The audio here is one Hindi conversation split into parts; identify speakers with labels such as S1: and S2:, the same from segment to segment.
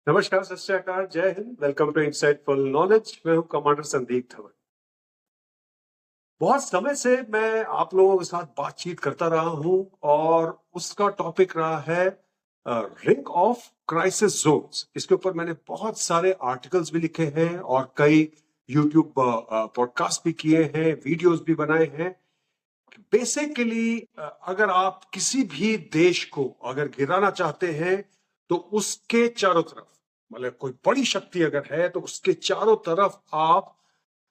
S1: नमस्कार, सत श्री अकाल, जय हिंद। Welcome to insightful knowledge. मैं हूं कमांडर संदीप धवन। बहुत समय से मैं आप लोगों के साथ बातचीत करता रहा हूं और उसका टॉपिक रहा है रिंग ऑफ क्राइसिस जोन्स। इसके ऊपर मैंने बहुत सारे आर्टिकल्स भी लिखे हैं और कई यूट्यूब पॉडकास्ट भी किए हैं, वीडियोस भी बनाए हैं। बेसिकली अगर आप किसी भी देश को अगर गिराना चाहते हैं तो उसके चारों तरफ, मतलब कोई बड़ी शक्ति अगर है तो उसके चारों तरफ आप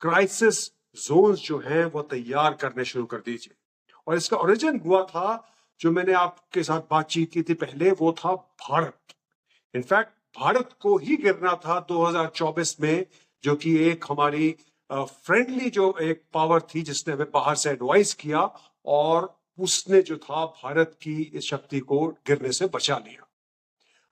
S1: क्राइसिस जोन्स जो हैं वो तैयार करने शुरू कर दीजिए। और इसका ओरिजिन हुआ था, जो मैंने आपके साथ बातचीत की थी पहले, वो था भारत। इनफैक्ट भारत को ही गिरना था 2024 में, जो कि एक हमारी फ्रेंडली जो एक पावर थी जिसने हमें बाहर से एडवाइस किया और उसने जो था भारत की इस शक्ति को गिरने से बचा लिया।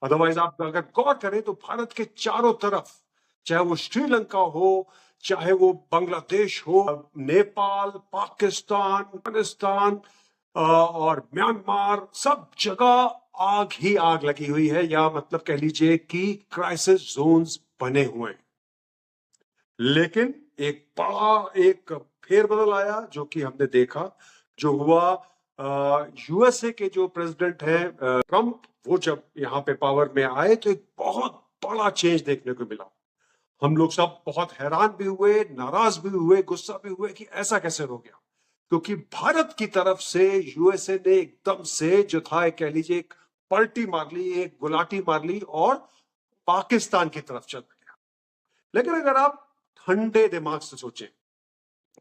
S1: अदरवाइज आप अगर गौर करें तो भारत के चारों तरफ, चाहे वो श्रीलंका हो, चाहे वो बांग्लादेश हो, नेपाल, पाकिस्तान, अफगानिस्तान और म्यांमार, सब जगह आग ही आग लगी हुई है, या मतलब कह लीजिए कि क्राइसिस जोन्स बने हुए हैं। लेकिन एक बड़ा एक फेरबदल आया जो कि हमने देखा, जो हुआ यूएसए के जो प्रेसिडेंट है ट्रंप, वो जब यहाँ पे पावर में आए तो एक बहुत बड़ा चेंज देखने को मिला। हम लोग सब बहुत हैरान भी हुए, नाराज भी हुए, गुस्सा भी हुए कि ऐसा कैसे हो गया, क्योंकि भारत की तरफ से यूएसए ने एकदम से जो था कह लीजिए एक पलटी मार ली, एक गुलाटी मार ली और पाकिस्तान की तरफ चल गया। लेकिन अगर आप ठंडे दिमाग से सोचें,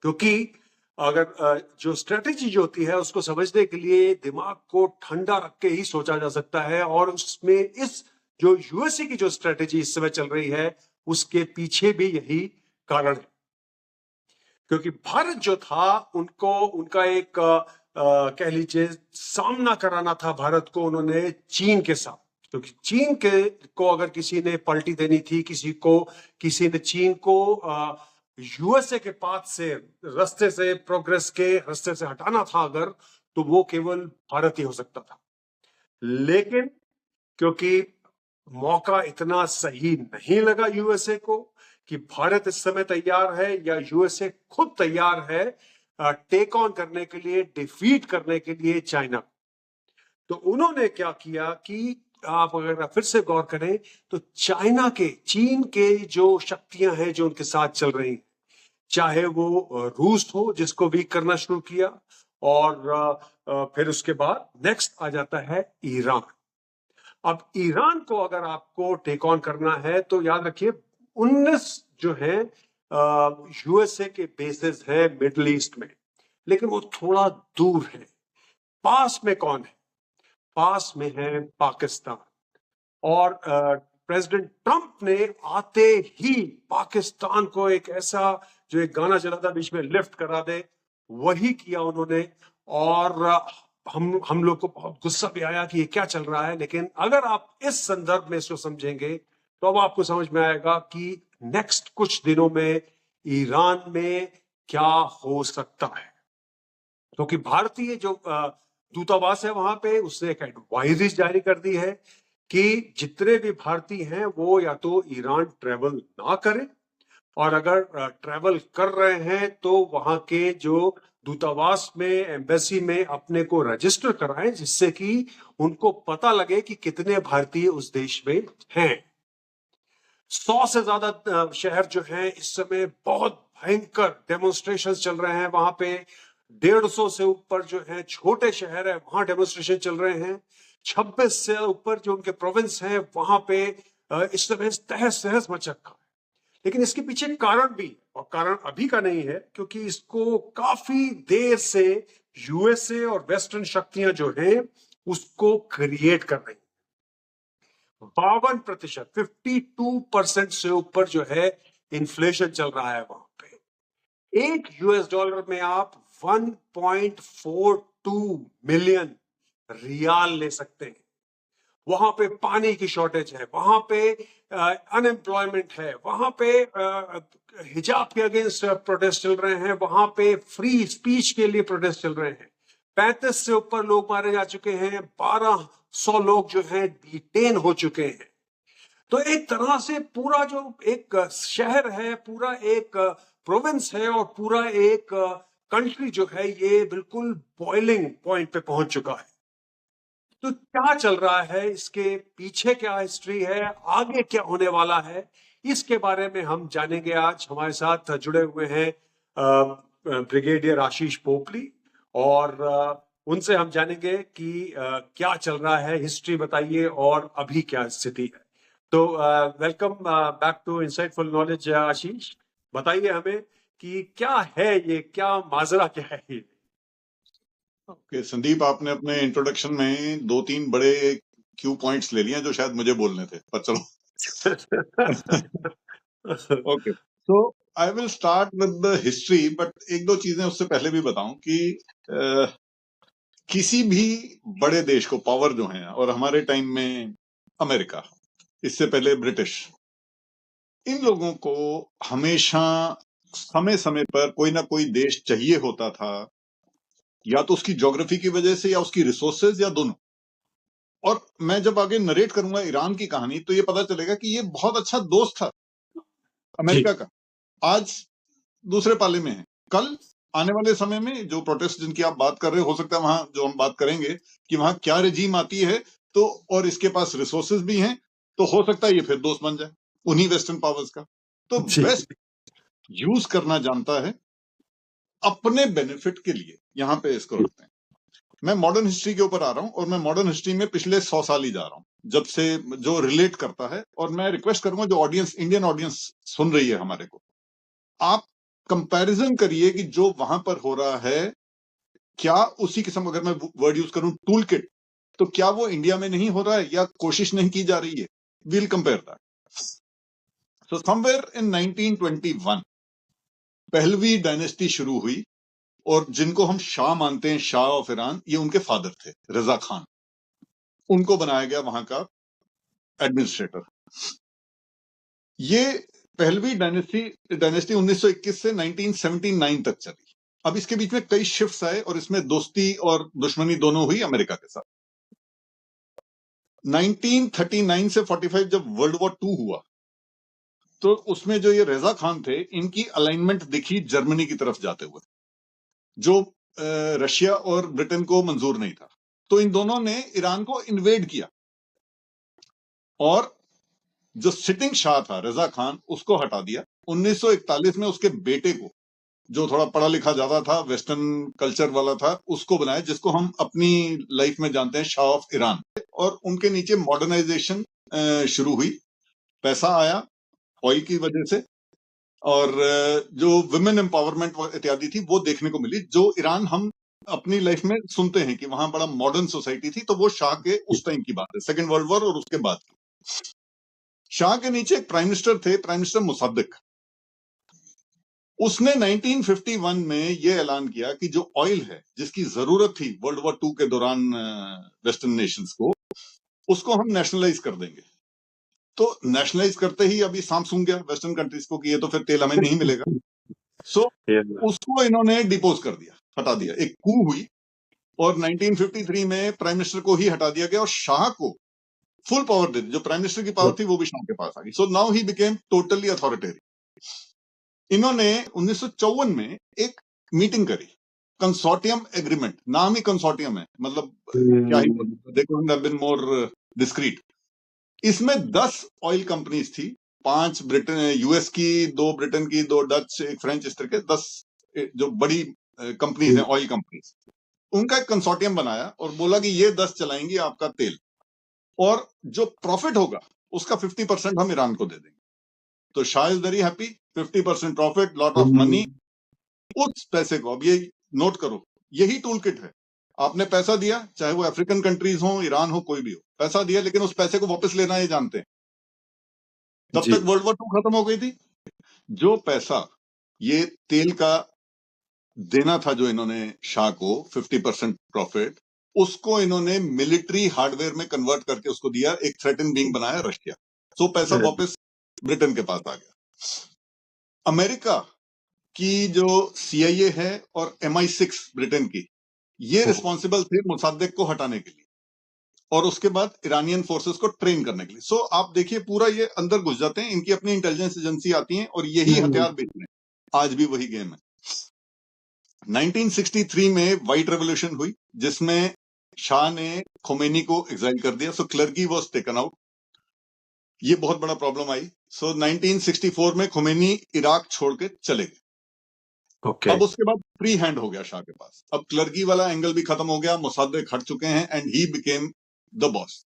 S1: क्योंकि अगर जो स्ट्रेटेजी जो होती है उसको समझने के लिए दिमाग को ठंडा रख के ही सोचा जा सकता है, और उसमें इस जो यूएसए की जो स्ट्रेटेजी इस समय चल रही है उसके पीछे भी यही कारण है। क्योंकि भारत जो था उनको उनका एक कह लीजिए सामना कराना था भारत को उन्होंने चीन के साथ। क्योंकि चीन के को अगर किसी ने पलटी देनी थी, किसी ने चीन को यूएसए के पाथ से, रास्ते से, प्रोग्रेस के रास्ते से हटाना था अगर, तो वो केवल भारत ही हो सकता था। लेकिन क्योंकि मौका इतना सही नहीं लगा यूएसए को कि भारत इस समय तैयार है या यूएसए खुद तैयार है टेक ऑन करने के लिए, डिफीट करने के लिए चाइना, तो उन्होंने क्या किया कि आप अगर फिर से गौर करें तो चीन के जो शक्तियां हैं जो उनके साथ चल रही, चाहे वो रूस हो जिसको वीक करना शुरू किया, और फिर उसके बाद नेक्स्ट आ जाता है ईरान। अब ईरान को अगर आपको टेक ऑन करना है तो याद रखिए 19 जो है यूएसए के बेसिस है मिडिल ईस्ट में, लेकिन वो थोड़ा दूर है। पास में कौन है? पास में है पाकिस्तान। और प्रेसिडेंट ट्रंप ने आते ही पाकिस्तान को एक ऐसा, जो एक गाना चला था बीच में, लिफ्ट करा दे, वही किया उन्होंने। और हम लोग को बहुत गुस्सा भी आया कि ये क्या चल रहा है। लेकिन अगर आप इस संदर्भ में इसको समझेंगे तो अब आपको समझ में आएगा कि नेक्स्ट कुछ दिनों में ईरान में क्या हो सकता है। क्योंकि भारतीय जो दूतावास है वहां पे, उसने एक एडवाइजरी जारी कर दी है कि जितने भी भारतीय हैं वो या तो ईरान ट्रेवल ना करें, और अगर ट्रेवल कर रहे हैं तो वहां के जो दूतावास में, एम्बेसी में अपने को रजिस्टर कराएं, जिससे कि उनको पता लगे कि कितने भारतीय उस देश में हैं। 100 से ज्यादा शहर जो हैं इस समय बहुत भयंकर डेमोन्स्ट्रेशन चल रहे हैं वहां पे। 150 से ऊपर जो है छोटे शहर है वहां डेमोन्स्ट्रेशन चल रहे हैं। 26 से ऊपर जो उनके प्रोविंस हैं वहां पे इस समय तहस नहस मच रखा है। लेकिन इसके पीछे कारण भी, और कारण अभी का नहीं है, क्योंकि इसको काफी देर से यूएसए और वेस्टर्न शक्तियां जो हैं उसको क्रिएट कर रही। 52%, 52% से ऊपर जो है इन्फ्लेशन चल रहा है वहां पे। एक यूएस डॉलर में आप 1.42 मिलियन रियाल ले सकते हैं। वहां पे पानी की शॉर्टेज है, वहां पे अनएम्प्लॉयमेंट है, वहां पे हिजाब के अगेंस्ट प्रोटेस्ट चल रहे हैं, वहां पे फ्री स्पीच के लिए प्रोटेस्ट चल रहे हैं। 35 से ऊपर लोग मारे जा चुके हैं, 1200 लोग जो हैं डिटेन हो चुके हैं। तो एक तरह से पूरा जो एक शहर है, पूरा एक प्रोविंस है और पूरा एक कंट्री जो है ये बिल्कुल बॉइलिंग पॉइंट पे पहुंच चुका है। तो क्या चल रहा है, इसके पीछे क्या हिस्ट्री है, आगे क्या होने वाला है, इसके बारे में हम जानेंगे। आज हमारे साथ जुड़े हुए हैं ब्रिगेडियर आशीष पोपली, और उनसे हम जानेंगे कि क्या चल रहा है, हिस्ट्री बताइए और अभी क्या स्थिति है। तो welcome back to insightful knowledge Ashish. बताइए हमें कि क्या है ये, क्या माजरा क्या है ये।
S2: ओके संदीप, आपने अपने इंट्रोडक्शन में 2-3 बड़े क्यू पॉइंट्स ले लिए जो शायद मुझे बोलने थे, पर चलो। Okay, so I will start with the history, but एक दो चीजें उससे पहले भी बताऊं कि किसी भी बड़े देश को पावर जो है, और हमारे टाइम में अमेरिका, इससे पहले ब्रिटिश, इन लोगों को हमेशा समय समय पर कोई ना कोई देश चाहिए होता था, या तो उसकी ज्योग्राफी की वजह से या उसकी रिसोर्सेज, या दोनों। और मैं जब आगे नरेट करूंगा ईरान की कहानी, तो ये पता चलेगा कि ये बहुत अच्छा दोस्त था
S1: जी
S2: अमेरिका का। आज दूसरे पाले में है, कल आने वाले समय में जो प्रोटेस्ट जिनकी आप बात कर रहे हो सकता है वहां जो हम बात करेंगे कि वहां क्या रेजीम आती है, तो और इसके पास रिसोर्सेज भी हैं, तो हो सकता है ये फिर दोस्त बन जाए उन्हीं वेस्टर्न पावर्स का। तो
S1: जी
S2: वेस्ट यूज करना जानता है अपने बेनिफिट के लिए, यहां पे इसको रखते हैं। मैं मॉडर्न हिस्ट्री के ऊपर आ रहा हूं, और मैं मॉडर्न हिस्ट्री में पिछले 100 साल ही जा रहा हूं, जब से जो रिलेट करता है। और मैं रिक्वेस्ट करूंगा जो ऑडियंस, इंडियन ऑडियंस सुन रही है हमारे को, आप कंपैरिजन करिए कि जो वहां पर हो रहा है, क्या उसी किस्म, अगर मैं वर्ड यूज करूं टूल किट, तो क्या वो इंडिया में नहीं हो रहा है या कोशिश नहीं की जा रही है। Will compare that. So somewhere in 1921 Pahlavi dynasty शुरू हुई, और जिनको हम शाह मानते हैं, शाह ऑफ ईरान, ये उनके फादर थे, रजा खान। उनको बनाया गया वहां का एडमिनिस्ट्रेटर। ये पहलवी डायनेस्टी डायनेस्टी 1921 से 1979 तक चली। अब इसके बीच में कई शिफ्ट्स आए, और इसमें दोस्ती और दुश्मनी दोनों हुई अमेरिका के साथ। 1939 से 45 जब वर्ल्ड वॉर टू हुआ, तो उसमें जो ये रजा खान थे, इनकी अलाइनमेंट दिखी जर्मनी की तरफ जाते हुए, जो रशिया और ब्रिटेन को मंजूर नहीं था। तो इन दोनों ने ईरान को इन्वेड किया, और जो सिटिंग शाह था रजा खान, उसको हटा दिया। 1941 में उसके बेटे को, जो थोड़ा पढ़ा लिखा ज्यादा था, वेस्टर्न कल्चर वाला था, उसको बनाया, जिसको हम अपनी लाइफ में जानते हैं शाह ऑफ ईरान। और उनके नीचे मॉडर्नाइजेशन शुरू हुई, पैसा आया ऑयल की वजह से, और जो वुमेन एम्पावरमेंट इत्यादि थी वो देखने को मिली, जो ईरान हम अपनी लाइफ में सुनते हैं कि वहां बड़ा मॉडर्न सोसाइटी थी। तो वो शाह के उस टाइम की बात है, सेकेंड वर्ल्ड वॉर और उसके बाद की। शाह के नीचे एक प्राइम मिनिस्टर थे, प्राइम मिनिस्टर मुसद्दिक। उसने 1951 में यह ऐलान किया कि जो ऑयल है, जिसकी जरूरत थी वर्ल्ड वॉर टू के दौरान वेस्टर्न नेशंस को, उसको हम नेशनलाइज कर देंगे। तो नेशनलाइज करते ही अभी सांप सूंघ गया वेस्टर्न कंट्रीज को कि ये तो फिर तेल हमें नहीं मिलेगा। सो उसको इन्होंने डिपोज कर दिया, हटा दिया। एक कू हुई, और 1953 में प्राइम मिनिस्टर को ही हटा दिया गया, और शाह को फुल पावर दे दी। जो प्राइम मिनिस्टर की पावर थी वो भी शाह के पास आ गई। So now he became totally authoritarian. इन्होंने 1954 में एक मीटिंग करी, कंसोर्टियम एग्रीमेंट, नाम ही कंसोर्टियम है, मतलब क्या ही बोलूं, they couldn't have been more discreet. इसमें 10 ऑयल कंपनीज थी, 5 ब्रिटेन यूएस की, 2 ब्रिटेन की, 2 डच, एक फ्रेंच, इस तरह के 10 जो बड़ी कंपनीज हैं, ऑयल कंपनीज। उनका एक कंसोर्टियम बनाया और बोला कि ये 10 चलाएंगी आपका तेल, और जो प्रॉफिट होगा उसका 50% हम ईरान को दे देंगे। तो Shah is very happy, 50% profit, lot of money. उस पैसे को, अब ये नोट करो, यही टूल किट है। आपने पैसा दिया, चाहे वो अफ्रीकन कंट्रीज हो, ईरान हो, कोई भी हो, पैसा दिया, लेकिन उस पैसे को वापस लेना ये जानते हैं। तब
S1: जी
S2: तक वर्ल्ड वॉर टू खत्म हो गई थी। जो पैसा ये तेल का देना था, जो इन्होंने शाह को 50% प्रॉफिट, उसको इन्होंने मिलिट्री हार्डवेयर में कन्वर्ट करके उसको दिया, एक थ्रेटन बीइंग बनाया रशिया। सो पैसा वापस ब्रिटेन के पास आ गया। अमेरिका की जो सीआईए है और MI6 ब्रिटेन की, ये रिस्पॉन्सिबल थे मुसाद्देक को हटाने के लिए। और उसके बाद ईरानियन फोर्सेस को ट्रेन करने के लिए। सो आप देखिए पूरा ये अंदर घुस जाते हैं, इनकी अपनी इंटेलिजेंस एजेंसी आती है और यही हथियार बेचने, आज भी वही गेम है। 1963 में व्हाइट रेवोल्यूशन हुई जिसमें शाह ने खोमेनी को एग्जाइल कर दिया। सो क्लर्गी वॉज टेकन आउट, ये बहुत बड़ा प्रॉब्लम आई। सो 1964 में खोमेनी इराक छोड़ के चले गए।
S1: ओके
S2: अब उसके बाद फ्री हैंड हो गया शाह के पास, अब क्लर्गी वाला एंगल भी खत्म हो गया, मुसाद्देक हट चुके हैं and he became the boss.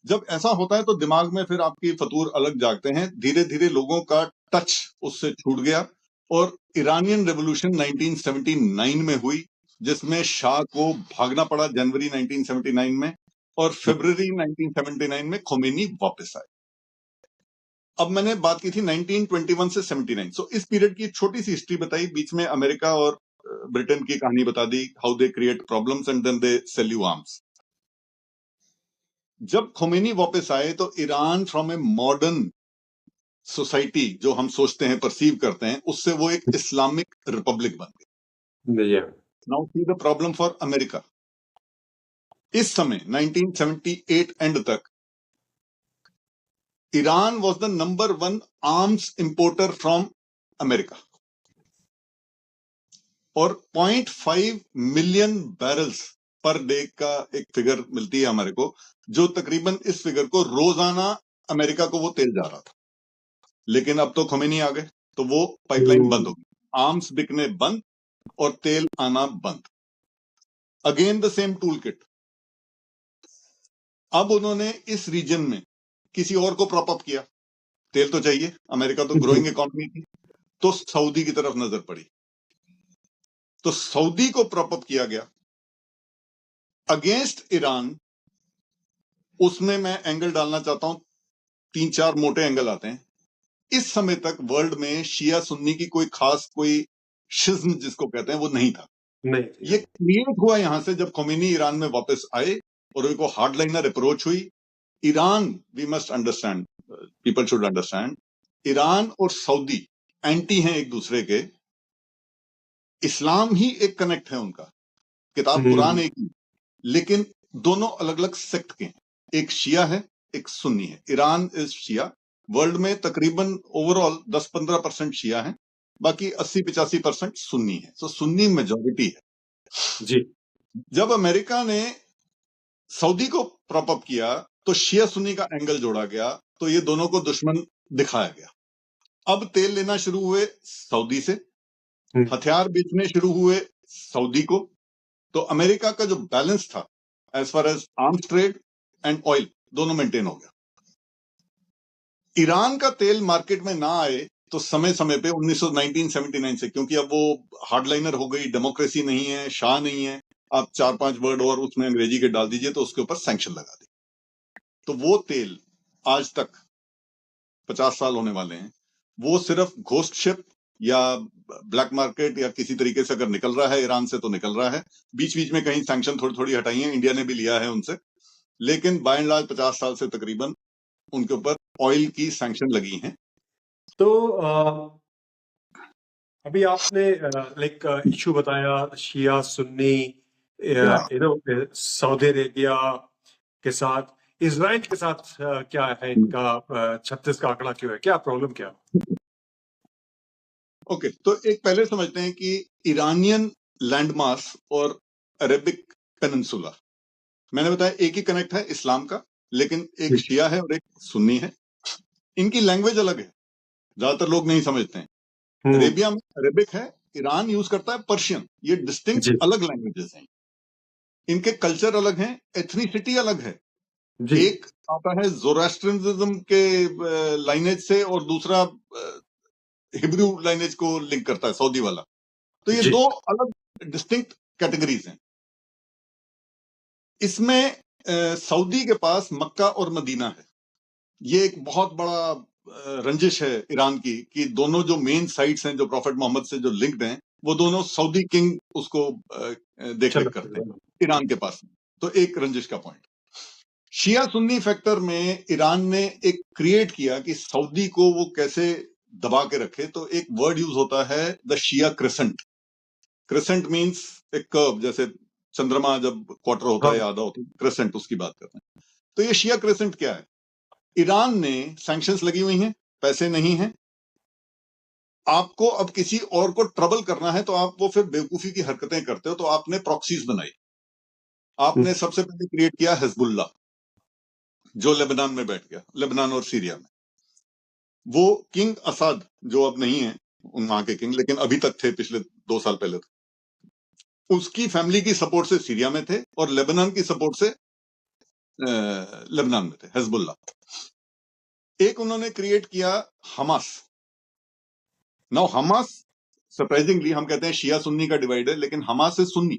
S2: जब ऐसा होता है तो दिमाग में फिर आपकी फतूर अलग जागते हैं, धीरे धीरे लोगों का टच उससे छूट गया और ईरानियन रेवोल्यूशन 1979 में हुई जिसमें शाह को भागना पड़ा जनवरी 1979 में और फरवरी 1979 में खोमेनी वापस आए। अब मैंने बात की थी 1921 से 79, सो इस पीरियड की एक छोटी सी हिस्ट्री बताई, बीच में अमेरिका और ब्रिटेन की कहानी बता दी, how they create problems and then they sell you arms. जब खोमेनी वापस आए तो Iran from a modern society जो हम सोचते हैं, परसीव करते हैं, उससे वो एक इस्लामिक रिपब्लिक बन गई। Now see the problem for America. इस समय 1978 एंड तक Iran was the number 1 arms importer from America और 0.5 मिलियन बैरल्स पर डे का एक फिगर मिलती है हमारे को, जो तकरीबन इस फिगर को रोजाना अमेरिका को वो तेल जा रहा था। लेकिन अब तो खोमेनी आ गए तो वो पाइपलाइन बंद हो गई, आर्म्स बिकने बंद और तेल आना बंद। Again the same tool kit. अब उन्होंने इस रीजन में किसी और को प्रॉप अप किया, तेल तो चाहिए, अमेरिका तो ग्रोइंग इकोनॉमी थी, तो सऊदी की तरफ नजर पड़ी, तो सऊदी को प्रॉप अप किया गया अगेंस्ट ईरान। उसमें मैं एंगल डालना चाहता हूं, 3-4 मोटे एंगल आते हैं। इस समय तक वर्ल्ड में शिया सुन्नी की कोई खास कोई शिज्म जिसको कहते हैं वो नहीं था,
S1: नहीं
S2: ये क्रिएट हुआ यहां से जब खोमेनी ईरान में वापस आए और उनको हार्डलाइनर अप्रोच हुई। Iran, we must understand, people should understand, Iran और सऊदी एंटी हैं एक दूसरे के, इस्लाम ही एक कनेक्ट है उनका, किताब कुरान एक ही, लेकिन दोनों अलग अलग सेक्ट के हैं, एक शिया है एक सुन्नी है। ईरान इज शिया, वर्ल्ड में तकरीबन ओवरऑल 10-15% शिया है, बाकी 80-85% सुन्नी है, तो सुन्नी मेजॉरिटी है
S1: जी।
S2: जब अमेरिका ने सऊदी को प्रॉप अप किया तो शिया सुन्नी का एंगल जोड़ा गया, तो ये दोनों को दुश्मन दिखाया गया। अब तेल लेना शुरू हुए सऊदी से, हथियार बेचने शुरू हुए सऊदी को, तो अमेरिका का जो बैलेंस था as far as arms trade and oil दोनों मेंटेन हो गया। ईरान का तेल मार्केट में ना आए तो समय समय पे 1979 से, क्योंकि अब वो हार्डलाइनर हो गई, डेमोक्रेसी नहीं है, शाह नहीं है, आप 4-5 वर्ड और उसमें अंग्रेजी के डाल दीजिए तो उसके ऊपर सैंक्शन लगा दी, तो वो तेल आज तक 50 साल होने वाले हैं, वो सिर्फ घोस्ट शिप या ब्लैक मार्केट या किसी तरीके से अगर निकल रहा है ईरान से तो निकल रहा है, बीच बीच में कहीं सैंक्शन थोड़ी थोड़ी हटाई है, इंडिया ने भी लिया है उनसे, लेकिन बाय एंड लार्ज 50 साल से तकरीबन उनके ऊपर ऑयल की सैंक्शन लगी हैं।
S1: तो अभी आपने लाइक इशू बताया शिया सुन्नी, सऊदी अरेबिया के साथ, इजराइल के साथ क्या है इनका 36 का आंकड़ा क्यों है, क्या प्रॉब्लम क्या?
S2: ओके, तो एक पहले समझते हैं कि ईरानियन लैंडमास और अरेबिक पेनिनसुला, मैंने बताया एक ही कनेक्ट है इस्लाम का, लेकिन एक शिया है और एक सुन्नी है, इनकी लैंग्वेज अलग है, ज्यादातर लोग नहीं समझते हैं। अरेबिया में अरेबिक है, ईरान यूज करता है पर्शियन, ये डिस्टिंक्ट अलग लैंग्वेजेस हैं, इनके कल्चर अलग हैं, एथनिसिटी अलग है, एक आता है ज़ोरास्ट्रियनिज्म के लाइनेज से और दूसरा हिब्रू लाइनेज को लिंक करता है सऊदी वाला, तो ये दो अलग डिस्टिंक्ट कैटेगरीज हैं। इसमें सऊदी के पास मक्का और मदीना है, ये एक बहुत बड़ा रंजिश है ईरान की कि दोनों जो मेन साइट्स हैं जो प्रॉफेट मोहम्मद से जो लिंक्ड हैं वो दोनों सऊदी किंग उसको देख रेख करते हैं ईरान के पास, तो एक रंजिश का पॉइंट। शिया सुन्नी फैक्टर में ईरान ने एक क्रिएट किया कि सऊदी को वो कैसे दबा के रखे, तो एक वर्ड यूज होता है the Shia crescent. Crescent means एक कर्व, जैसे चंद्रमा जब क्वार्टर होता है या
S1: हाँ
S2: आधा होता है, क्रेसेंट, उसकी बात करते हैं। तो ये शिया क्रेसेंट क्या है? ईरान ने सैंक्शंस लगी हुई हैं, पैसे नहीं हैं, आपको अब किसी और को ट्रबल करना है तो आप वो फिर बेवकूफी की हरकतें करते हो, तो आपने प्रॉक्सीज बनाई। आपने सबसे पहले क्रिएट किया हिजबुल्लाह, जो लेबनान में बैठ गया, लेबनान और सीरिया में। वो किंग असाद, जो अब नहीं है वहां के किंग, लेकिन अभी तक थे, पिछले 2 साल पहले थे, उसकी फैमिली की सपोर्ट से सीरिया में थे और लेबनान की सपोर्ट से लेबनान में थे, हिजबुल्लाह। एक उन्होंने क्रिएट किया हमास। नाउ हमास, सरप्राइजिंगली हम कहते हैं शिया सुन्नी का डिवाइड है, लेकिन हमास है सुन्नी।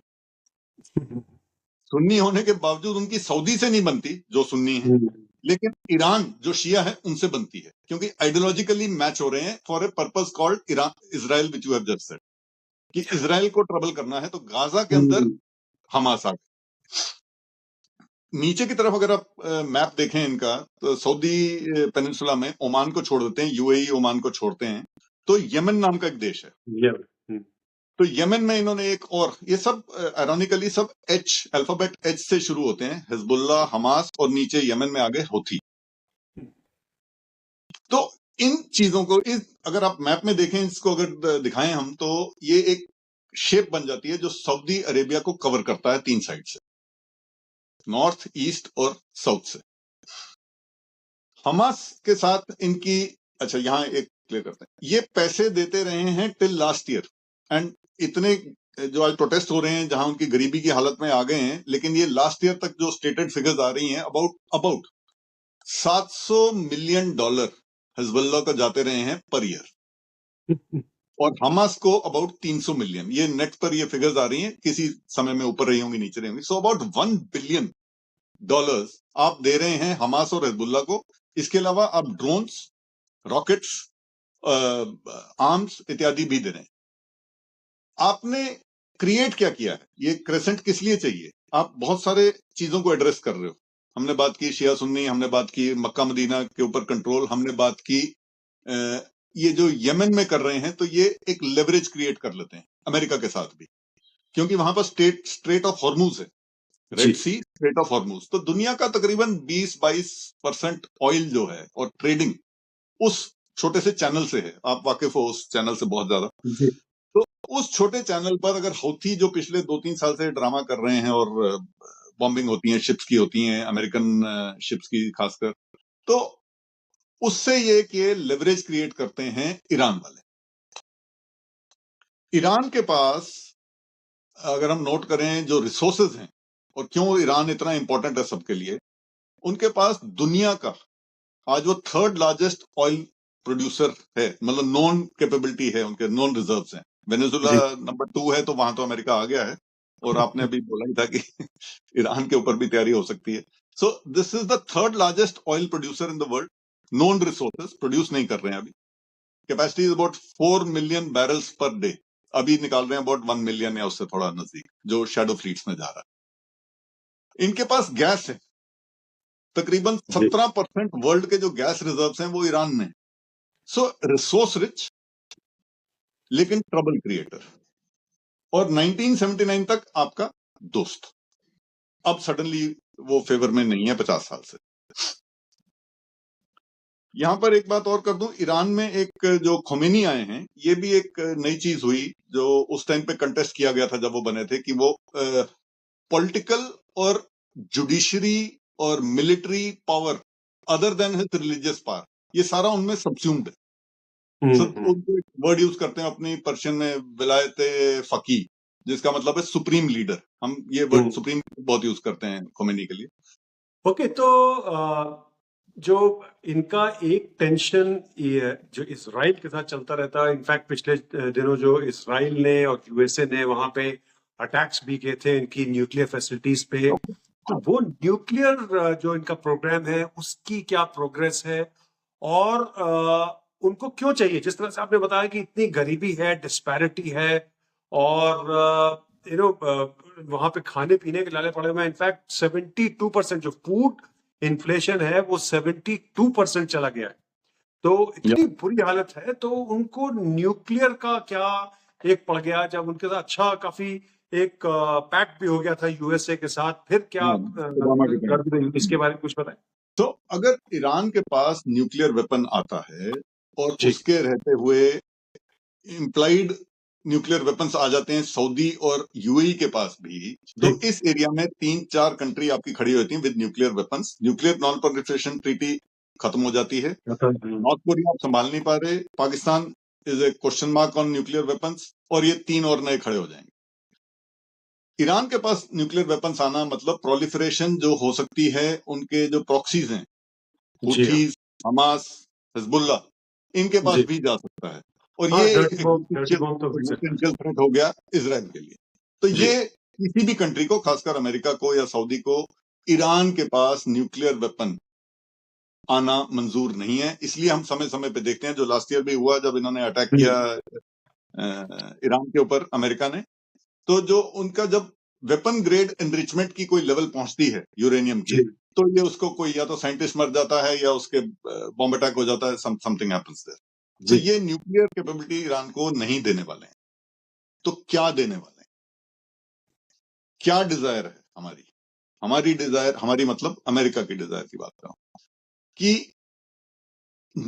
S2: सुन्नी होने के बावजूद उनकी सऊदी से नहीं बनती, जो सुन्नी है, लेकिन ईरान जो शिया है उनसे बनती है, क्योंकि आइडियोलॉजिकली मैच हो रहे हैं for a purpose called Iran Israel, which you have just said, कि इजराइल को ट्रबल करना है, तो गाजा के अंदर हमास आ गए। नीचे की तरफ अगर आप मैप देखें इनका, तो सऊदी पेनिनसुला में ओमान को छोड़ देते हैं, यूएई ओमान को छोड़ते हैं, तो यमन नाम का एक देश है। तो यमन में इन्होंने एक और, ये सब आयरॉनिकली सब एच, अल्फाबेट एच से शुरू होते हैं, हिजबुल्लाह, हमास, और नीचे यमन में आगे हौथी। तो इन चीजों को अगर आप मैप में देखें, इसको अगर दिखाएं हम, तो ये एक शेप बन जाती है जो सऊदी अरेबिया को कवर करता है 3 साइड से, नॉर्थ, ईस्ट और साउथ से। हमास के साथ इनकी, अच्छा यहां एक क्लियर करते हैं, ये पैसे देते रहे हैं टिल लास्ट ईयर, एंड इतने जो आज प्रोटेस्ट हो रहे हैं जहां उनकी गरीबी की हालत में आ गए हैं, लेकिन ये लास्ट ईयर तक जो स्टेटेड फिगर्स आ रही हैं, अबाउट $700 मिलियन हिजबुल्लाह को जाते रहे हैं पर ईयर, और हमास को अबाउट 300 मिलियन। ये नेट पर ये फिगर्स आ रही हैं, किसी समय में ऊपर रही होंगी, नीचे रही होंगी। सो अबाउट $1 बिलियन आप दे रहे हैं हमास और हिजबुल्लाह को। इसके अलावा आप ड्रोन्स, रॉकेट्स, आर्म्स इत्यादि भी दे रहे हैं। आपने क्रिएट क्या किया है? ये क्रेसेंट किस लिए चाहिए? आप बहुत सारे चीजों को एड्रेस कर रहे हो। हमने बात की शिया सुन्नी, हमने बात की मक्का मदीना के ऊपर कंट्रोल, हमने बात की ये जो यमन में कर रहे हैं, तो ये एक लेवरेज क्रिएट कर लेते हैं अमेरिका के साथ भी, क्योंकि वहां पर स्ट्रेट ऑफ हॉर्मूज है, Red Sea, Strait of Hormuz. तो दुनिया का तकरीबन 20-22% ऑयल जो है और ट्रेडिंग उस छोटे से चैनल से है। आप वाकिफ हो उस चैनल से बहुत ज्यादा। तो उस छोटे चैनल पर अगर हौथी, जो पिछले 2-3 साल से ड्रामा कर रहे हैं और बॉम्बिंग होती है, शिप्स की होती हैं, अमेरिकन शिप्स की खासकर, तो उससे ये कि लेवरेज क्रिएट करते हैं ईरान वाले। ईरान के पास अगर हम नोट करें जो रिसोर्सेज हैं, और क्यों ईरान इतना इंपॉर्टेंट है सबके लिए, उनके पास दुनिया का आज वो 3rd लार्जेस्ट ऑयल प्रोड्यूसर है, मतलब नॉन कैपेबिलिटी है, उनके नॉन रिजर्व्स हैं। वेनेजुला नंबर 2 है, तो वहां तो अमेरिका आ गया है, और आपने अभी बोला ही था कि ईरान के ऊपर भी तैयारी हो सकती है। So this is the 3rd largest oil producer in the world. Non resources produce नहीं कर रहे हैं अभी। Capacity is about 4 million barrels per day. अभी निकाल रहे हैं अबाउट 1 मिलियन या उससे थोड़ा नजदीक, जो शैडो फ्लीट्स में जा रहा है। इनके पास गैस है, तकरीबन 17% वर्ल्ड के जो गैस रिजर्व्स हैं वो ईरान में। सो रिसोर्स रिच, लेकिन ट्रबल क्रिएटर, और 1979 तक आपका दोस्त। अब सडनली वो फेवर में नहीं है 50 साल से। यहां पर एक बात और कर दूं, ईरान में एक जो खोमेनी आए हैं, ये भी एक नई चीज हुई जो उस टाइम पे कंटेस्ट किया गया था जब वो बने थे, कि वो पॉलिटिकल और जुडिशरी और military power other than his religious power, ये सारा उनमें सबस्यूम्ड है। उनको एक वर्ड यूज करते हैं अपनी पर्शियन में, विलायत फकी, जिसका मतलब है सुप्रीम लीडर। हम ये वर्ड सुप्रीम बहुत यूज करते हैं खोमेनी के लिए।
S1: ओके, तो जो इनका एक टेंशन ये जो इसराइल के साथ चलता रहता है, इनफैक्ट पिछले दिनों जो इसराइल ने और यूएसए ने वहां पे अटैक्स भी किए थे इनकी न्यूक्लियर फैसिलिटीज पे, तो वो न्यूक्लियर जो इनका प्रोग्राम है उसकी क्या प्रोग्रेस है, और उनको क्यों चाहिए? जिस तरह से आपने बताया कि इतनी गरीबी है, डिस्पैरिटी है, और वहां पे खाने पीने के लाले पड़े हुए हैं। इनफैक्ट 72% जो फूड इन्फ्लेशन है वो 72% चला गया है। तो इतनी बुरी हालत है, तो उनको न्यूक्लियर का क्या एक पड़ गया, जब उनके साथ अच्छा काफी एक पैक्ट भी हो गया था यूएसए के साथ, फिर क्या
S2: हाँ, ओबामा के
S1: कर
S2: टाइम।
S1: इसके बारे में कुछ बताएं।
S2: तो अगर ईरान के पास न्यूक्लियर वेपन आता है और
S1: जी
S2: उसके रहते हुए इम्प्लाइड न्यूक्लियर वेपन्स आ जाते हैं सऊदी और यूएई के पास भी, तो
S1: जी
S2: इस एरिया में 3-4 कंट्री आपकी खड़ी होती हैं with nuclear weapons. Nuclear non proliferation treaty खत्म हो जाती है। नॉर्थ कोरिया आप संभाल नहीं पा रहे, Pakistan is a question mark on nuclear weapons, और ये 3 और नए खड़े हो जाएंगे। ईरान के पास न्यूक्लियर वेपन्स आना मतलब प्रोलिफरेशन जो हो सकती है, उनके जो प्रॉक्सीज हैं,
S1: जी हाँ
S2: हुथीज, हमास, हिजबुल्ला, इनके पास
S1: जी
S2: भी जा सकता है। और
S1: हाँ,
S2: ये एक
S1: डर्टी बॉम्ब तो हो ही सकता है।
S2: एग्जिस्टेंशियल थ्रेट हो गया इजराइल के लिए। तो
S1: जी
S2: ये किसी भी कंट्री को, खासकर अमेरिका को या सऊदी को, ईरान के पास न्यूक्लियर वेपन आना मंजूर नहीं है। इसलिए हम समय समय पे देखते हैं, जो लास्ट ईयर भी हुआ जब इन्होंने अटैक किया ईरान के ऊपर अमेरिका ने, तो जो उनका जब वेपन ग्रेड एनरिचमेंट की कोई लेवल पहुंचती है यूरेनियम की,
S1: जी
S2: तो ये उसको कोई या तो साइंटिस्ट मर जाता है या उसके बॉम्ब अटैक हो जाता है, समथिंग हैपेंस देयर। तो
S1: जी
S2: ये न्यूक्लियर कैपेबिलिटी ईरान को नहीं देने वाले हैं। तो क्या देने वाले हैं? क्या डिजायर है हमारी? हमारी डिजायर, हमारी मतलब अमेरिका की डिजायर की बात कर रहा हूं, कि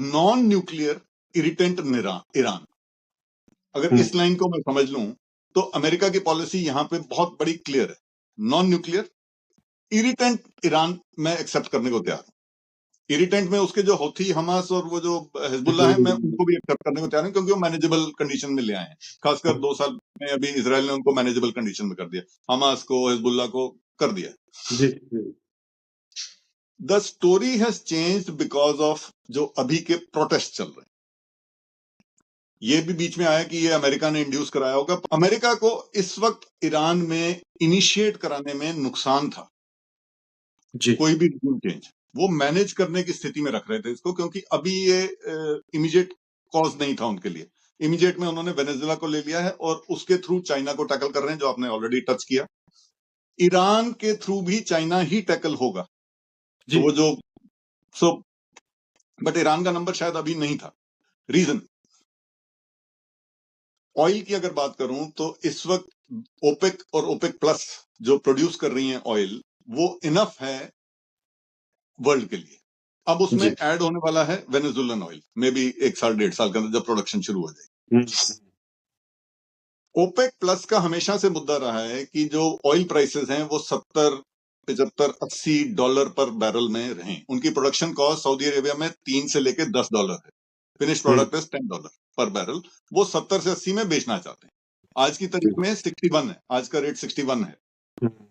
S2: नॉन न्यूक्लियर इरिटेंट ईरान, अगर इस लाइन को मैं समझ लूं, तो अमेरिका की पॉलिसी यहां पे बहुत बड़ी क्लियर है। नॉन न्यूक्लियर इरिटेंट ईरान मैं एक्सेप्ट करने को तैयार हूं। इरिटेंट में उसके जो हौथी, हमास और वो जो हिजबुल्ला है, मैं उनको भी एक्सेप्ट करने को तैयार हूं, क्योंकि वो मैनेजेबल कंडीशन में ले आए हैं। खासकर 2 साल में अभी इसराइल ने उनको मैनेजेबल कंडीशन में कर दिया, हमास को, हिजबुल्ला को कर दिया।
S1: जी
S2: the story has changed because of जो अभी के प्रोटेस्ट चल रहे हैं। ये भी बीच में आया कि ये अमेरिका ने इंड्यूस कराया होगा। अमेरिका को इस वक्त ईरान में इनिशिएट कराने में नुकसान था।
S1: जी
S2: कोई भी रिज्यूम चेंज वो मैनेज करने की स्थिति में रख रहे थे इसको, क्योंकि अभी ये इमीडिएट कॉज नहीं था उनके लिए। इमीडिएट में उन्होंने वेनेजुएला को ले लिया है और उसके थ्रू चाइना को टैकल कर रहे हैं, जो आपने ऑलरेडी टच किया। ईरान के थ्रू भी चाइना ही टैकल होगा। तो
S1: जी
S2: वो जो सो बट ईरान का नंबर शायद अभी नहीं था। रीजन, ऑयल की अगर बात करूं तो इस वक्त ओपेक और ओपेक प्लस जो प्रोड्यूस कर रही हैं ऑयल, वो इनफ है वर्ल्ड के लिए। अब उसमें
S1: जी
S2: ऐड होने वाला है वेनेजुएलन ऑयल, मे बी 1 साल 1.5 साल के अंदर जब प्रोडक्शन शुरू हो जाएगी। ओपेक प्लस का हमेशा से मुद्दा रहा है कि जो ऑयल प्राइसेस हैं वो 70, 75, $80 पर बैरल में रहें। उनकी प्रोडक्शन कॉस्ट सऊदी अरेबिया में 3 से लेकर $10 है। फिनिश प्रोडक्ट है $10 पर बैरल। वो 70 से 80 में बेचना चाहते हैं। आज की तारीख में 61 है, आज का रेट 61 है।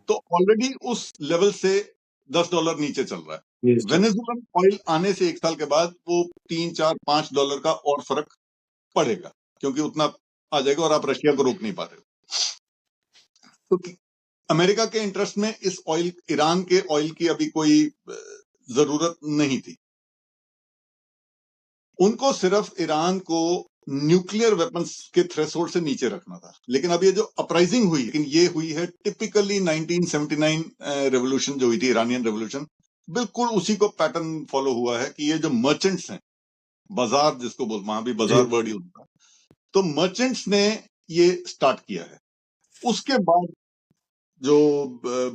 S2: तो ऑलरेडी उस लेवल से $10 नीचे चल रहा है। वेनेजुएलन ऑयल आने से 1 साल के बाद वो 3, 4, $5 का और फर्क पड़ेगा, क्योंकि उतना आ जाएगा और आप रशिया को रोक नहीं पा रहे हो। तो अमेरिका के इंटरेस्ट में इस ऑयल, ईरान के ऑयल की अभी कोई जरूरत नहीं थी। उनको सिर्फ ईरान को न्यूक्लियर वेपन्स के थ्रेशोल्ड से नीचे रखना था। लेकिन अब ये जो अपराइजिंग हुई, लेकिन ये हुई है टिपिकली 1979 रेवोल्यूशन जो हुई थी, ईरानियन रेवोल्यूशन, बिल्कुल उसी को पैटर्न फॉलो हुआ है कि ये जो मर्चेंट्स हैं, बाजार जिसको बोल, वहां भी बाजार वर्ड यूज होता है, तो मर्चेंट्स ने ये स्टार्ट किया है। उसके बाद जो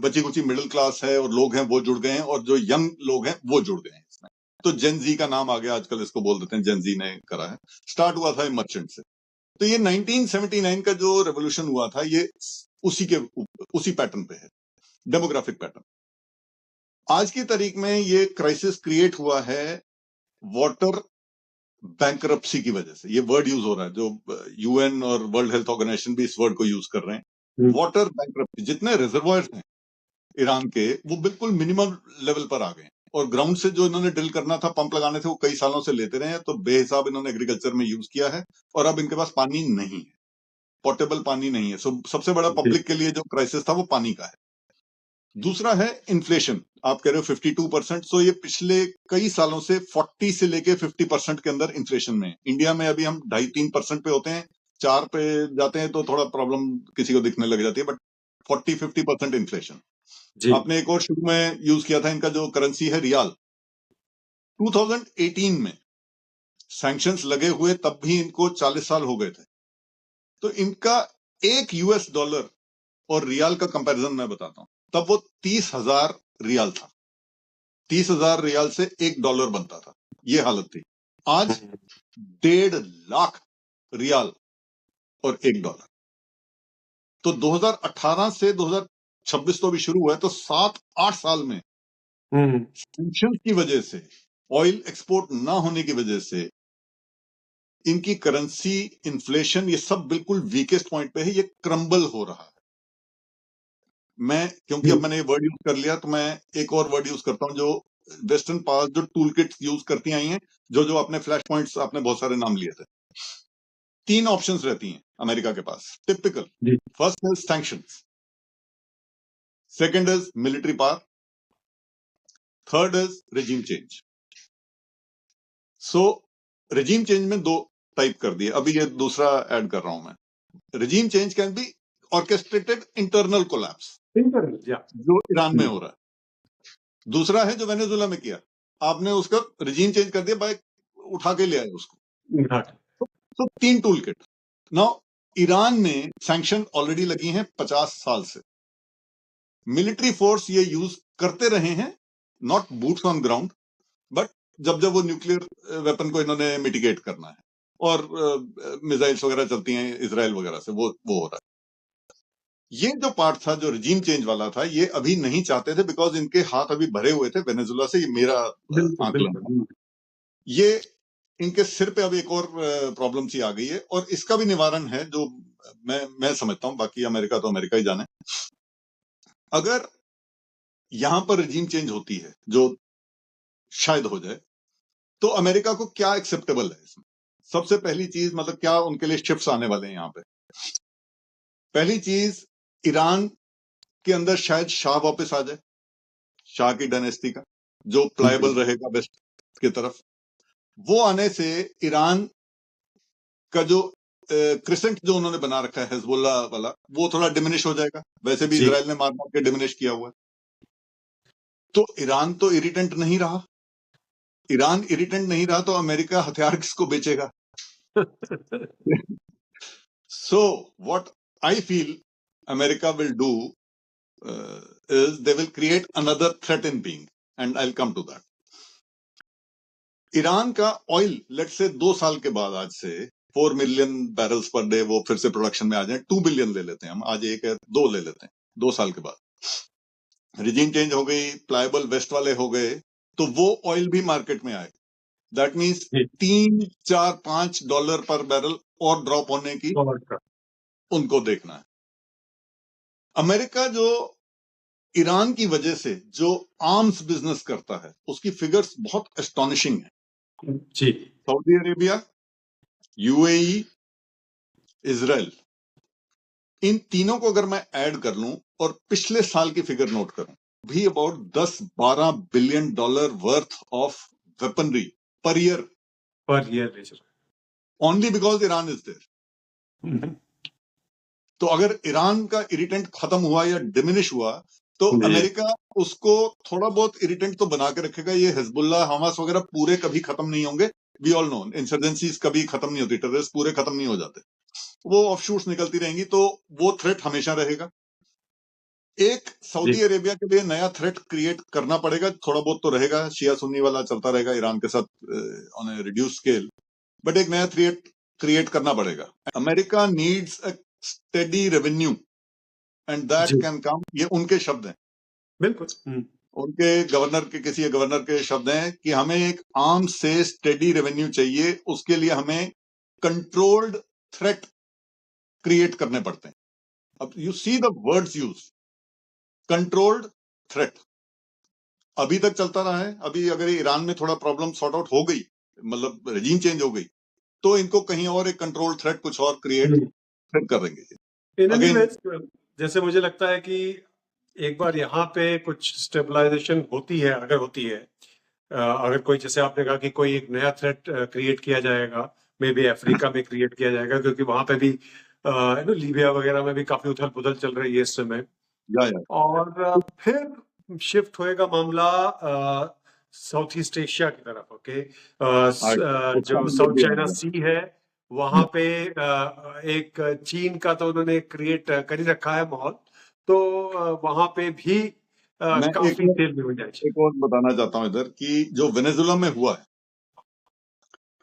S2: बची कुची मिडिल क्लास है और लोग हैं वो जुड़ गए हैं, और जो यंग लोग हैं वो जुड़ गए हैं इसमें। तो जेनजी का नाम आ गया आजकल, इसको बोल देते हैं, जेनजी ने करा है। स्टार्ट हुआ था ये मर्चेंट से। तो ये 1979 का जो रेवोल्यूशन हुआ था, ये उसी पैटर्न पे है, डेमोग्राफिक पैटर्न। आज की तारीख में ये क्राइसिस क्रिएट हुआ है वाटर बैंकरप्सी की वजह से। ये वर्ड यूज हो रहा है, जो यूएन और वर्ल्ड हेल्थ ऑर्गेनाइजेशन भी इस वर्ड को यूज कर रहे हैं, वाटर बैंकरप्सी। जितने रिजर्वायर्स हैं ईरान के, वो बिल्कुल मिनिमम लेवल पर आ गए हैं, और ग्राउंड से जो इन्होंने ड्रिल करना था, पंप लगाने थे, वो कई सालों से लेते रहे हैं। तो बेहिसाब इन्होंने एग्रीकल्चर में यूज किया है, और अब इनके पास पानी नहीं है, पोर्टेबल पानी नहीं है। सबसे बड़ा पब्लिक के लिए जो क्राइसिस था वो पानी का है। दूसरा है इन्फ्लेशन। आप कह रहे हो 52%, सो ये पिछले कई सालों से 40 से लेके 50% के अंदर इन्फ्लेशन में है। इंडिया में अभी हम 2.5-3% पे होते हैं, 4 पे जाते हैं तो थोड़ा प्रॉब्लम किसी को दिखने लग जाती है, बट 40-50% इन्फ्लेशन। आपने एक और शुरू में यूज किया था इनका जो करेंसी है, रियाल। 2018 में सैंक्शंस लगे हुए, तब भी इनको 40 साल हो गए थे। तो इनका $1 और रियाल का कंपैरिजन मैं बताता हूं, तब वो 30,000 रियाल था। 30,000 रियाल से $1 बनता था, ये हालत थी। आज 1.5 लाख रियाल और $1। तो 2018 से 2026 तो अभी शुरू हुआ है, तो 7-8 साल में सैंक्शन की वजह से, ऑयल एक्सपोर्ट ना होने की वजह से, इनकी करेंसी, इन्फ्लेशन, ये सब बिल्कुल वीकेस्ट पॉइंट पे है, ये क्रम्बल हो रहा है। मैं, क्योंकि अब मैंने ये वर्ड यूज कर लिया, तो मैं एक और वर्ड यूज करता हूं जो वेस्टर्न पावर जो टूल किट्स यूज करती आई हैं, जो आपने फ्लैश पॉइंट्स, आपने बहुत सारे नाम लिए थे। 3 ऑप्शंस रहती हैं अमेरिका के पास, typical. First is sanctions, second is military power, third is regime change. So regime change में 2 टाइप कर दिए, अभी ये दूसरा ऐड कर रहा हूं मैं। Regime change can be orchestrated internal collapse, जो ईरान में हो रहा है। दूसरा है जो वेनेजुएला में किया, आपने उसका रेजिम चेंज कर दिया, बाय उठा के ले आए उसको। तो 3 टूल किट। नाउ ईरान में सैंक्शन ऑलरेडी लगी हैं 50 साल से, मिलिट्री फोर्स ये यूज करते रहे हैं, not boots on ground, but जब जब वो न्यूक्लियर वेपन को इन्होंने मिटिगेट करना है, और मिसाइल्स वगैरह चलती हैं इसराइल वगैरह से, वो हो रहा है। ये जो पार्ट था जो रिजीम चेंज वाला था, ये अभी नहीं चाहते थे, बिकॉज इनके हाथ अभी भरे हुए थे वेनेजुएला से, ये मेरा आकलन है। ये इनके सिर पे अब एक और प्रॉब्लम सी आ गई है, और इसका भी निवारण है, जो मैं समझता हूं, बाकी अमेरिका तो अमेरिका ही जाने। अगर यहां पर रिजीम चेंज होती है, जो शायद हो जाए, तो अमेरिका को क्या एक्सेप्टेबल है इसमें? सबसे पहली चीज, मतलब क्या उनके लिए शिफ्ट्स आने वाले हैं यहां पे? पहली चीज, ईरान के अंदर शायद शाह वापस आ जाए, शाह की डायनेस्टी का, जो प्लायबल रहेगा वेस्ट की तरफ। वो आने से ईरान का जो क्रिसेंट जो उन्होंने बना रखा है हिजबुल्लाह वाला, वो थोड़ा डिमिनिश हो जाएगा। वैसे भी इजराइल ने मार मार के डिमिनिश किया हुआ है। तो ईरान तो इरिटेंट नहीं रहा, ईरान इरिटेंट नहीं रहा, तो अमेरिका हथियार किसको बेचेगा? So what I feel America will do is they will create another threat in being, and I'll come to that. Iran का ऑयल, लेट्स से 2 साल के बाद, आज से 4 मिलियन बैरल्स पर डे वो फिर से प्रोडक्शन में आ जाए, 2 बिलियन ले लेते हैं हम, आज 1 है 2 ले लेते हैं, 2 साल के बाद रिजीम चेंज हो गई, प्लायबल वेस्ट वाले हो गए, तो वो ऑयल भी मार्केट में आए। दैट मीन्स $3-4-5 पर बैरल और ड्रॉप होने की उनको देखना है। अमेरिका जो ईरान की वजह से जो आर्म्स बिजनेस करता है, उसकी फिगर्स बहुत एस्टॉनिशिंग है जी। सऊदी अरेबिया, यूएई, इजराइल, इन तीनों को अगर मैं ऐड कर लूं और पिछले साल की फिगर नोट करूं, भी about $10-12 billion worth of weaponry per year only because Iran is there. तो अगर ईरान का इरिटेंट खत्म हुआ या डिमिनिश हुआ, तो अमेरिका उसको थोड़ा बहुत इरिटेंट तो बना के रखेगा। ये हिजबुल्लाह, हमास वगैरह पूरे कभी खत्म नहीं होंगे, वी ऑल नो इंसर्जेंसीज कभी खत्म नहीं होती, टेररिस्ट पूरे खत्म नहीं हो जाते, वो ऑफशूट्स निकलती रहेंगी, तो वो थ्रेट हमेशा रहेगा। एक सऊदी अरेबिया के लिए नया थ्रेट क्रिएट करना पड़ेगा, थोड़ा बहुत तो रहेगा, शिया सुन्नी वाला चलता रहेगा ईरान के साथ on A reduce scale, but एक नया थ्रेट क्रिएट करना पड़ेगा। America needs a steady revenue and that can come, ये उनके शब्द हैं, बिल्कुल उनके गवर्नर के, किसी गवर्नर के शब्द हैं कि हमें एक आर्म से स्टेडी रेवेन्यू चाहिए, उसके लिए हमें कंट्रोल्ड थ्रेट क्रिएट करने पड़ते हैं। अब you see the words use, controlled threat अभी तक चलता रहा है। अभी अगर ईरान में थोड़ा प्रॉब्लम सॉर्ट आउट हो गई, मतलब रेजिम चेंज हो गई, तो इनको कहीं और एक कंट्रोल थ्रेट कुछ और क्रिएट करेंगे
S1: अगेन। जैसे मुझे लगता है कि एक बार यहाँ पे कुछ स्टेबलाइजेशन होती है, अगर होती है, अगर कोई, जैसे आपने कहा कि कोई एक नया थ्रेट क्रिएट किया जाएगा, मे बी अफ्रीका में क्रिएट किया जाएगा, क्योंकि वहां पे भी लीबिया वगैरह में भी काफी उथल पुथल चल रही है इस समय, और फिर शिफ्ट होएगा मामला साउथ ईस्ट एशिया की तरफ। ओके, जो साउथ चाइना सी है, वहां पे एक चीन का तो उन्होंने क्रिएट कर ही रखा है माहौल, तो वहां पे भी
S2: मैं
S1: काफी तेल भी हो जाए।
S2: एक और बताना चाहता हूं इधर कि जो वेनेजुला में हुआ है,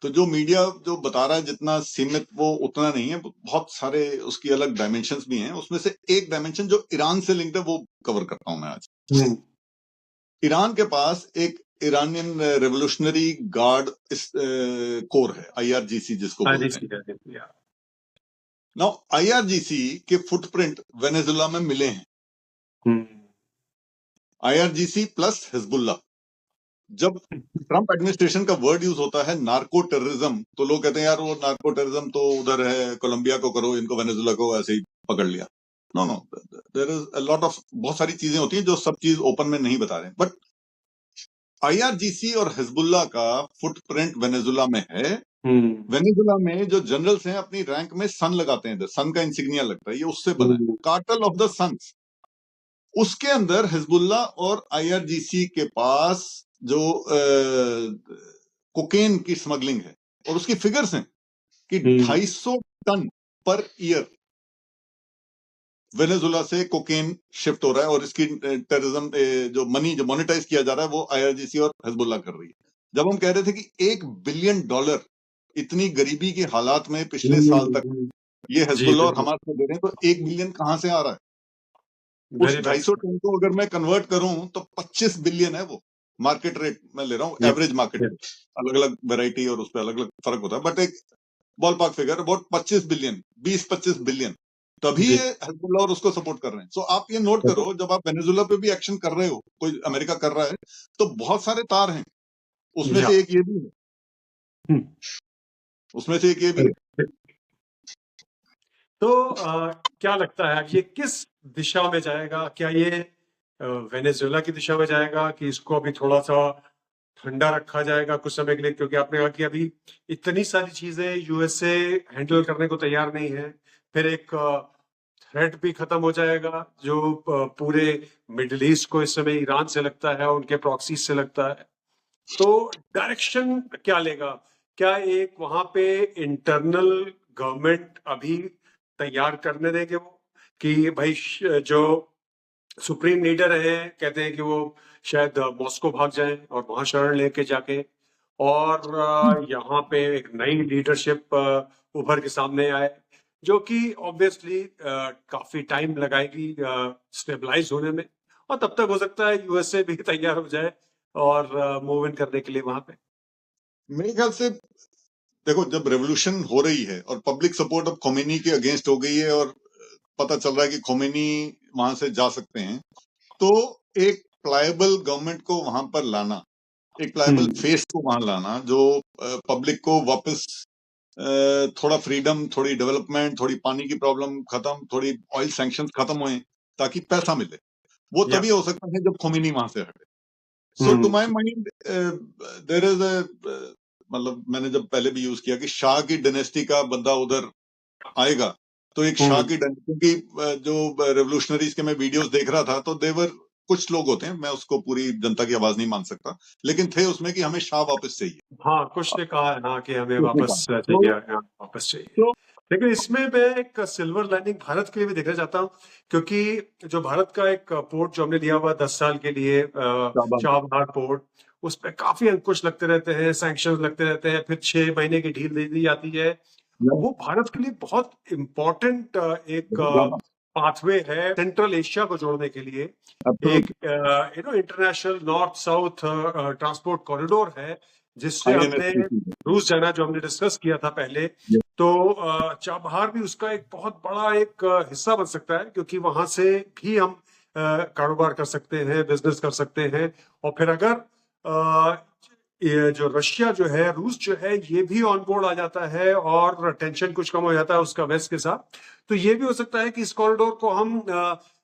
S2: तो जो मीडिया जो बता रहा है जितना सीमित, वो उतना नहीं है। बहुत सारे उसकी अलग डायमेंशंस भी हैं। उसमें से एक डायमेंशन जो ईरान से लिंक्ड है वो कवर करता हूं मैं आज।
S1: हम्म,
S2: ईरान के पास एक ईरानियन रेवोल्यूशनरी गार्ड कोर है, आईआरजीसी जिसको
S1: हाँ जी,
S2: बोलते हैं।
S1: सीधा सीधा।
S2: नाउ आईआरजीसी के फुटप्रिंट वेनेजुला में मिले हैं।
S1: हम्म,
S2: आईआरजीसी प्लस हिजबुल्ला। जब ट्रंप एडमिनिस्ट्रेशन का वर्ड यूज होता है नार्को टेररिज्म, तो लोग कहते हैं यार वो नार्को टेररिज्म तो उधर है, कोलंबिया को करो, इनको वेनेजुला को ऐसे ही पकड़ लिया। No no, there is a lot of, बहुत सारी चीजें होती हैं जो सब चीज ओपन में नहीं बता रहे। बट आईआरजीसी और हिजबुल्ला का फुटप्रिंट वेनेजुला में है।
S1: हम्म,
S2: वेनेजुला में जो जनरल्स हैं अपनी रैंक में सन लगाते हैं, सन का इंसिग्निया लगता है, ये उससे बना है,
S1: हम्म,
S2: कार्टल ऑफ द सन्स। उसके अंदर हिजबुल्ला और आईआरजीसी के पास जो कोकेन की स्मगलिंग है, और उसकी फिगर्स हैं कि
S1: हम्म,
S2: 250 टन पर ईयर वेनेजुला से कोकेन शिफ्ट हो रहा है, और इसकी टेररिज्म जो मनी जो मोनेटाइज किया जा रहा है वो आईआरजीसी और हिजबुल्ला कर रही है। जब हम कह रहे थे कि $1 बिलियन इतनी गरीबी के हालात में पिछले साल तक
S1: हम्म,
S2: ये
S1: जी
S2: हिजबुल्ला और
S1: बिल्कुल।
S2: हमास को दे रहे हैं, तो 1 बिलियन कहां से आ रहा है? उस
S1: वेरी
S2: 250 टन को अगर मैं कन्वर्ट करूं तो 25 बिलियन है वो। मार्केट रेट मैं ले रहा हूं,
S1: बैड।
S2: एवरेज मार्केट रेट, अलग अलग वेराइटी और उस पर अलग अलग फर्क होता है, बट एक ball park figure about 25 billion, 20-25 billion. तभी
S1: जी
S2: ये हिजबुल्लाह और उसको सपोर्ट कर रहे हैं। सो आप ये नोट करो, जब आप वेनेजुला पे भी एक्शन कर रहे हो, कोई अमेरिका कर रहा है, तो बहुत सारे तार हैं। उसमें
S1: या
S2: से एक ये भी है,
S1: हम्म,
S2: उसमें से एक ये भी है।
S1: तो क्या लगता है अब ये किस दिशा में जाएगा? क्या ये वेनेजुएला की दिशा में जाएगा कि इसको अभी थोड़ा सा ठंडा रखा जाएगा कुछ समय के लिए? क्योंकि आपने कहा कि अभी इतनी सारी चीजें यूएसए हैंडल करने को तैयार नहीं है। फिर एक थ्रेट भी खत्म हो जाएगा जो पूरे मिडिल ईस्ट को इस समय ईरान से लगता है, उनके प्रॉक्सी से लगता है। तो डायरेक्शन क्या लेगा? क्या एक वहां पे इंटरनल गवर्नमेंट अभी तैयार करने देंगे वो कि भाई जो सुप्रीम लीडर है कहते हैं कि वो शायद मॉस्को भाग जाएं और वहां शरण लेके जाके, और यहाँ पे एक नई लीडरशिप उभर के सामने आए जो कि ऑब्वियसली काफी टाइम लगाएगी स्टेबलाइज होने में, और तब तक हो सकता है यूएसए भी तैयार हो जाए और मूव इन करने के लिए वहां पे।
S2: मेरे ख्याल से देखो, जब रेवोल्यूशन हो रही है और पब्लिक सपोर्ट अब खोमेनी के अगेंस्ट हो गई है, और पता चल रहा है कि खोमेनी वहां से जा सकते हैं, तो एक प्लायबल गवर्नमेंट को वहां पर लाना, एक प्लायबल
S1: हम्म,
S2: फेस को वहां लाना, जो पब्लिक को वापस थोड़ा फ्रीडम, थोड़ी डेवलपमेंट, थोड़ी पानी की प्रॉब्लम खत्म, थोड़ी ऑयल सैंक्शंस खत्म हुए, ताकि पैसा मिले, वो
S1: या
S2: तभी हो सकता है जब खोमेनी वहां से हटे। So to
S1: hmm,
S2: my mind there is uh, मतलब मैंने जब पहले भी यूज किया कि शाह की डायनेस्टी का बंदा उधर आएगा, तो एक शाह
S1: हम्म,
S2: की डायनेस्टी की जो रेवोल्यूशनरीज के मैं वीडियोस देख रहा था, तो देवर कुछ लोग होते हैं, मैं उसको पूरी जनता की आवाज नहीं मान सकता, लेकिन थे उसमें कि हमें शाह वापस चाहिए।
S1: हाँ कुछ ने कहा है ना कि हमें
S2: उसने
S1: वापस
S2: कहा
S1: चाहिए, हाँ, वापस चाहिए।
S2: तो
S1: लेकिन इसमें मैं एक सिल्वर लाइनिंग भारत के लिए भी देखना चाहता हूँ, क्योंकि जो भारत का एक पोर्ट जो हमने लिया हुआ 10 साल के लिए,
S2: शाहबाज,
S1: चाबहार पोर्ट, उस पर काफी अंकुश लगते रहते हैं, सैंक्शन लगते रहते हैं, फिर 6 महीने की ढील दे दी जाती है। वो भारत के लिए बहुत इम्पोर्टेंट एक
S2: बहुत ज्यादा,
S1: पाथवे है सेंट्रल एशिया को जोड़ने के लिए। एक
S2: absolutely,
S1: international north south transport corridor है जिससे हमने
S2: आईएनएस,
S1: रूस जाना, जो हमने डिस्कस किया था पहले। तो चाबहार भी उसका एक बहुत बड़ा एक हिस्सा बन सकता है, क्योंकि वहां से भी हम कारोबार कर सकते हैं, बिजनेस कर सकते हैं। और फिर अगर ये जो रशिया जो है, रूस जो है, ये भी ऑन बोर्ड आ जाता है और टेंशन कुछ कम हो जाता है उसका वेस्ट के साथ, तो ये भी हो सकता है कि इस कॉरिडोर को हम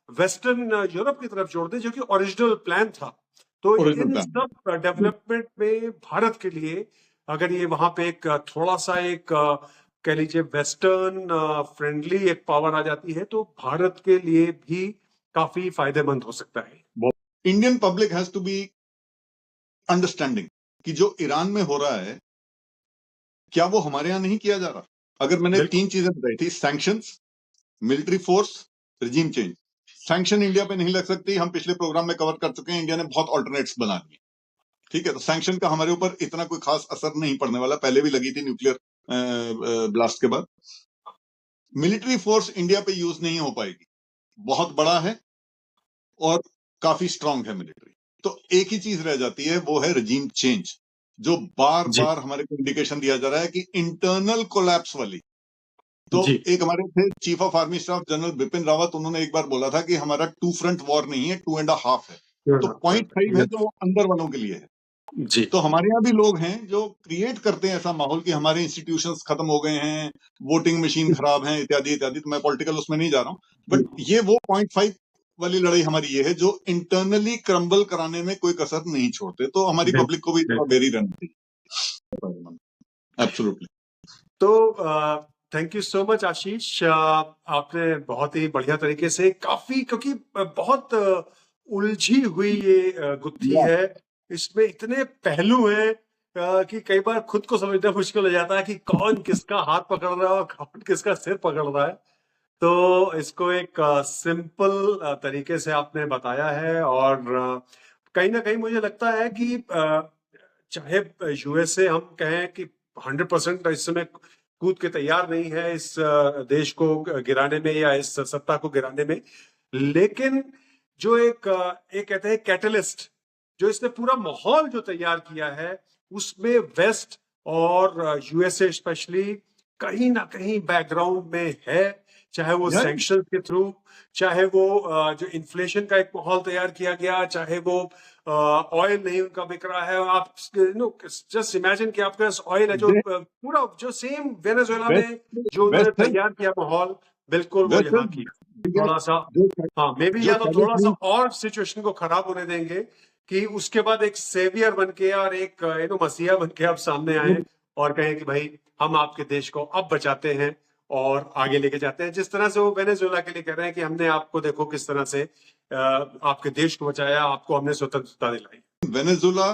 S1: वेस्टर्न यूरोप की तरफ जोड़ दें, जो कि ओरिजिनल प्लान था। तो
S2: ओरिजिनल
S1: इन
S2: प्लान।
S1: सब डेवलपमेंट में भारत के लिए अगर ये वहां पे एक थोड़ा सा एक कह लीजिए वेस्टर्न फ्रेंडली एक पावर आ जाती है, तो भारत के लिए भी काफी फायदेमंद हो सकता है।
S2: Indian public has to be understanding कि जो ईरान में हो रहा है, क्या वो हमारे यहां नहीं किया जा रहा? अगर मैंने
S1: बिल्कुल।
S2: 3 चीजें बताई थी, sanctions, military force, regime change, sanction India पे नहीं लग सकती, हम पिछले प्रोग्राम में कवर कर चुके हैं, इंडिया ने बहुत ऑल्टरनेट्स बना दिए, ठीक है। तो सैंक्शन का हमारे ऊपर इतना कोई खास असर नहीं पड़ने वाला, पहले भी लगी थी न्यूक्लियर ब्लास्ट के बाद। मिलिट्री फोर्स इंडिया पे यूज नहीं हो पाएगी, बहुत बड़ा है और काफी स्ट्रांग है मिलिट्री। तो एक ही चीज रह जाती है, वो है रजीम चेंज, जो बार
S1: जी
S2: बार हमारे को इंडिकेशन दिया जा रहा है कि इंटरनल कोलैप्स वाली। तो
S1: जी
S2: एक हमारे थे chief of army staff general Bipin Rawat, उन्होंने एक बार बोला था कि हमारा 2 फ्रंट वॉर नहीं है, 2.5 है। तो 0.5 है जो अंदर वालों के लिए है।
S1: जी
S2: तो हमारे यहाँ भी लोग हैं जो क्रिएट करते हैं ऐसा माहौल कि हमारे इंस्टीट्यूशंस खत्म हो गए हैं, वोटिंग मशीन खराब है, इत्यादि इत्यादि। तो मैं पॉलिटिकल उसमें नहीं जा रहा हूँ, बट ये वो 0.5 वाली लड़ाई हमारी ये है जो इंटरनली क्रम्बल कराने में कोई कसर नहीं छोड़ते। तो हमारी पब्लिक को भी थोड़ा बेरी रहना चाहिए। एब्सोल्युटली।
S1: तो थैंक यू सो मच आशीष, आपने बहुत ही बढ़िया तरीके से, काफी, क्योंकि बहुत उलझी हुई ये गुत्थी है, इसमें इतने पहलू हैं कि कई बार खुद को समझना मुश्किल हो जाता है कि कौन किसका हाथ पकड़ रहा है और कौन किसका सिर पकड़ रहा है। तो इसको एक सिंपल तरीके से आपने बताया है, और कहीं ना कहीं मुझे लगता है कि चाहे यूएसए हम कहें कि 100% इस समय कूद के तैयार नहीं है इस देश को गिराने में या इस सत्ता को गिराने में, लेकिन जो एक कहते हैं कैटलिस्ट, जो इसने पूरा माहौल जो तैयार किया है, उसमें वेस्ट और यूएसए स्पेशली कहीं ना कहीं बैकग्राउंड में है। चाहे वो सैंक्शन के थ्रू, चाहे वो जो इन्फ्लेशन का एक माहौल तैयार किया गया, चाहे वो ऑयल नहीं उनका बिक रहा है। आप जस्ट इमेजिन कि आपके पास ऑयल है जो पूरा जो सेम वेनेजुएला में जो उन्होंने तैयार किया माहौल, बिल्कुल वो यहाँ की थोड़ा सा, हाँ मे बी, या तो थोड़ा सा और सिचुएशन को खराब होने देंगे कि उसके बाद एक सेवियर बन के और एक मसीहा बन के आप सामने आए और कहें कि भाई हम आपके देश को अब बचाते हैं और आगे लेके जाते हैं, जिस तरह से वो वेनेजुएला के लिए कह रहे हैं कि हमने आपको देखो किस तरह से आपके देश को बचाया, आपको हमने स्वतंत्रता दिलाई।
S2: वेनेजुएला,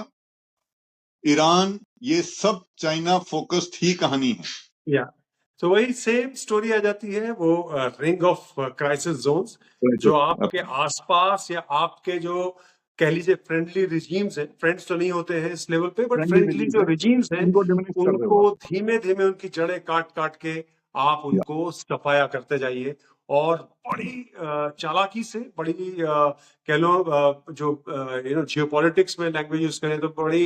S2: ईरान, ये सब चाइना फोकस्ड ही कहानी है।
S1: या तो वही सेम स्टोरी आ जाती है, वो रिंग ऑफ क्राइसिस जोन्स, जो आपके आसपास या आपके जो कह लीजिए फ्रेंडली रिजीम्स हैं, फ्रेंड्स तो नहीं होते हैं इस लेवल पे, बट फ्रेंडली जो रिजीम्स हैं उनको धीमे धीमे उनकी जड़ें काट काट के आप उनको सफाया करते जाइए, और बड़ी चालाकी से, बड़ी कह लो जो जियोपॉलिटिक्स में लैंग्वेज यूज करें तो बड़ी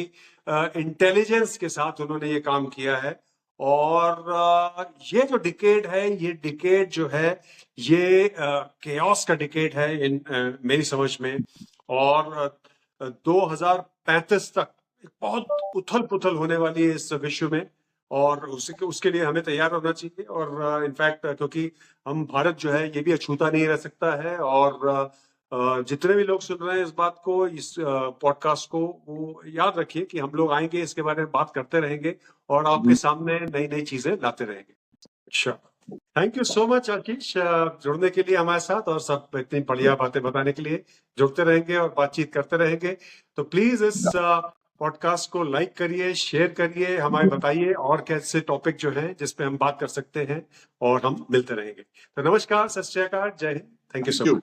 S1: इंटेलिजेंस के साथ उन्होंने ये काम किया है। और ये जो डिकेड है, ये डिकेड जो है ये केओस का डिकेड है मेरी समझ में, और 2035 तक बहुत उथल पुथल होने वाली है इस विश्व में, और उसके लिए हमें तैयार होना चाहिए। और इनफैक्ट क्योंकि हम भारत जो है ये भी अछूता नहीं रह सकता है, और जितने भी लोग सुन रहे हैं इस बात को, इस पॉडकास्ट को, वो याद रखिए कि हम लोग आएंगे, इसके बारे में बात करते रहेंगे और आपके सामने नई नई चीजें लाते रहेंगे। अच्छा, थैंक यू सो मच आशीष जुड़ने के लिए हमारे साथ, और सब इतनी बढ़िया बातें बताने के लिए। जुड़ते रहेंगे और बातचीत करते रहेंगे। तो प्लीज इस पॉडकास्ट को लाइक करिए, शेयर करिए, हमें बताइए और कैसे टॉपिक जो है जिस पे हम बात कर सकते हैं, और हम मिलते रहेंगे। तो नमस्कार, सत श्री अकाल, जय Hind, thank you so much.